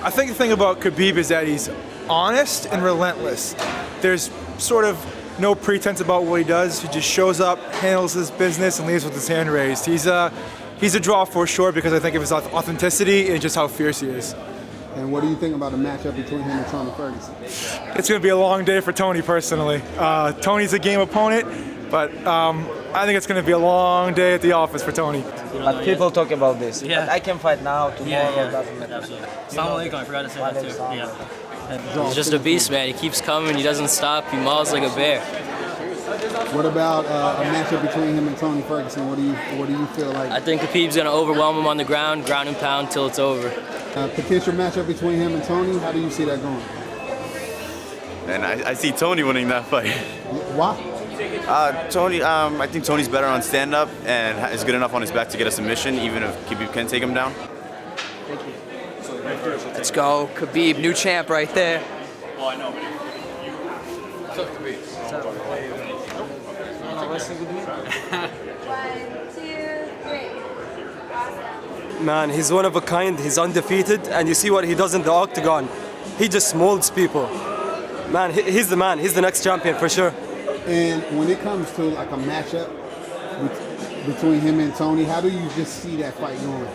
I think the thing about Khabib is that he's honest and relentless. There's sort of no pretense about what he does. He just shows up, handles his business, and leaves with his hand raised. He's a draw for sure because I think of his authenticity and just how fierce he is. And what do you think about the matchup between him and Tony Ferguson? It's going to be a long day for Tony personally. Tony's a game opponent, but I think it's going to be a long day at the office for Tony. But people talk about this. Yeah. But I can fight now, tomorrow, doesn't matter. Absolutely. Assalamu alaikum, I forgot to say that too. Yeah. He's just a beast, man. He keeps coming, he doesn't stop, he mauls like a bear. What about a matchup between him and Tony Ferguson? What do you feel like? I think Khabib's going to overwhelm him on the ground and pound till it's over. Potential matchup between him and Tony, how do you see that going? And I see Tony winning that fight. Why? Tony, I think Tony's better on stand-up and is good enough on his back to get a submission, even if Khabib can take him down. Thank you. Let's go, Khabib, new champ right there. Well, I know, but Khabib. Man, he's one of a kind, he's undefeated, and you see what he does in the octagon. He just molds people. Man, he's the man, he's the next champion for sure. And when it comes to like a matchup between him and Tony, how do you just see that fight going?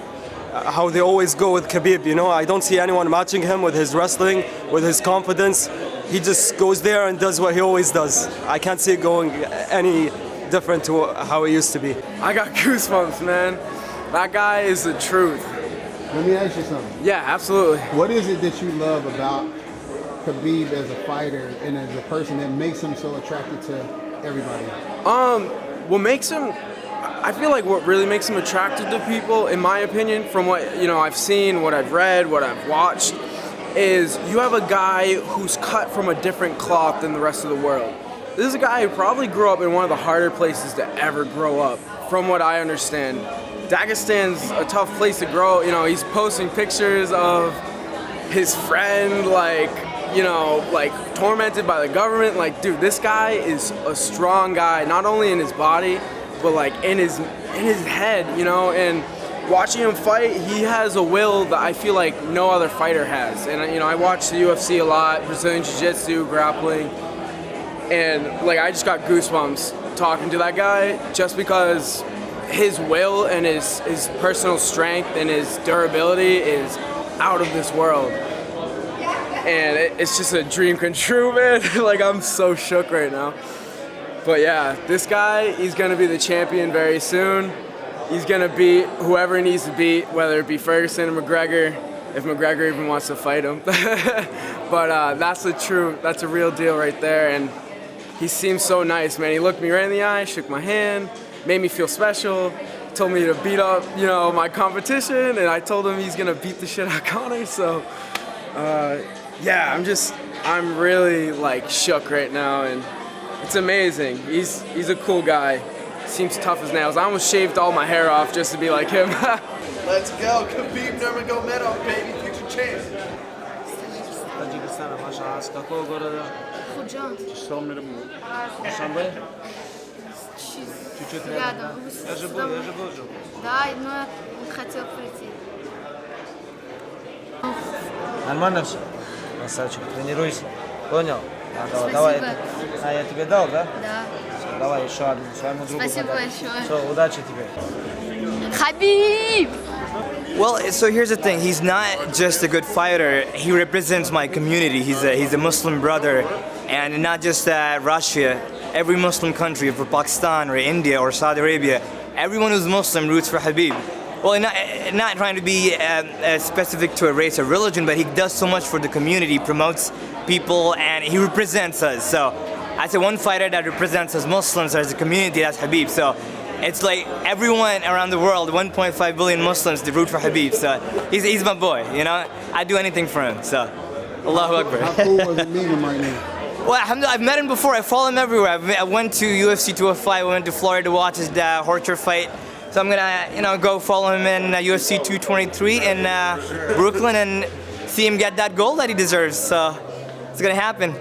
How they always go with Khabib, you know, I don't see anyone matching him with his wrestling, with his confidence. He just goes there and does what he always does. I can't see it going any different to how it used to be. I got goosebumps, man. That guy is the truth. Let me ask you something. Yeah, absolutely. What is it that you love about Khabib as a fighter and as a person that makes him so attracted to everybody? What makes him, I feel like what really makes him attractive to people, in my opinion, from what I've seen, what I've read, what I've watched, is you have a guy who's cut from a different cloth than the rest of the world. This is a guy who probably grew up in one of the harder places to ever grow up, from what I understand. Dagestan's a tough place to grow. He's posting pictures of his friend, like tormented by the government. Like, dude, this guy is a strong guy, not only in his body, but like in his head, and watching him fight, he has a will that I feel like no other fighter has. And I watch the UFC a lot, Brazilian Jiu-Jitsu, grappling, and like I just got goosebumps talking to that guy just because his will and his personal strength and his durability is out of this world. And it's just a dream come true, man. Like, I'm so shook right now. But yeah, this guy, he's gonna be the champion very soon. He's gonna beat whoever he needs to beat, whether it be Ferguson or McGregor, if McGregor even wants to fight him. But that's a real deal right there. And he seems so nice, man. He looked me right in the eye, shook my hand, made me feel special, told me to beat up, my competition, and I told him he's gonna beat the shit out of Conor. So, yeah, I'm really like shook right now, and it's amazing. He's a cool guy. Seems tough as nails. I almost shaved all my hair off just to be like him. Let's go, Khabib Nurmagomedov, baby, future champ. Таджикистана, ваша с какого города? Худжан. Шамбе? Чуть-чуть рядом. Я же был жил. Да, но я хотел прийти. Нормально все? Красавчик, тренируйся. Понял? Давай. Я тебе дал, да? Да. Все, давай еще одну, своему другу. Спасибо большое. Все, удачи тебе. Khabib! Well, so here's the thing. He's not just a good fighter. He represents my community. He's a Muslim brother, and not just Russia. Every Muslim country, for Pakistan or India or Saudi Arabia, everyone who's Muslim roots for Khabib. Well, not trying to be specific to a race or religion, but he does so much for the community, promotes people, and he represents us. So, I say one fighter that represents us Muslims as a community, that's Khabib. So, it's like everyone around the world, 1.5 billion Muslims, they root for Khabib. So, he's my boy, I'd do anything for him. So, Allahu Akbar. How cool was it meeting him right now? Well, I've met him before. I follow him everywhere. I went to UFC 205. I went to Florida to watch his Horcher fight. So I'm gonna, go follow him in UFC 223 in Brooklyn and see him get that gold that he deserves. So it's gonna happen.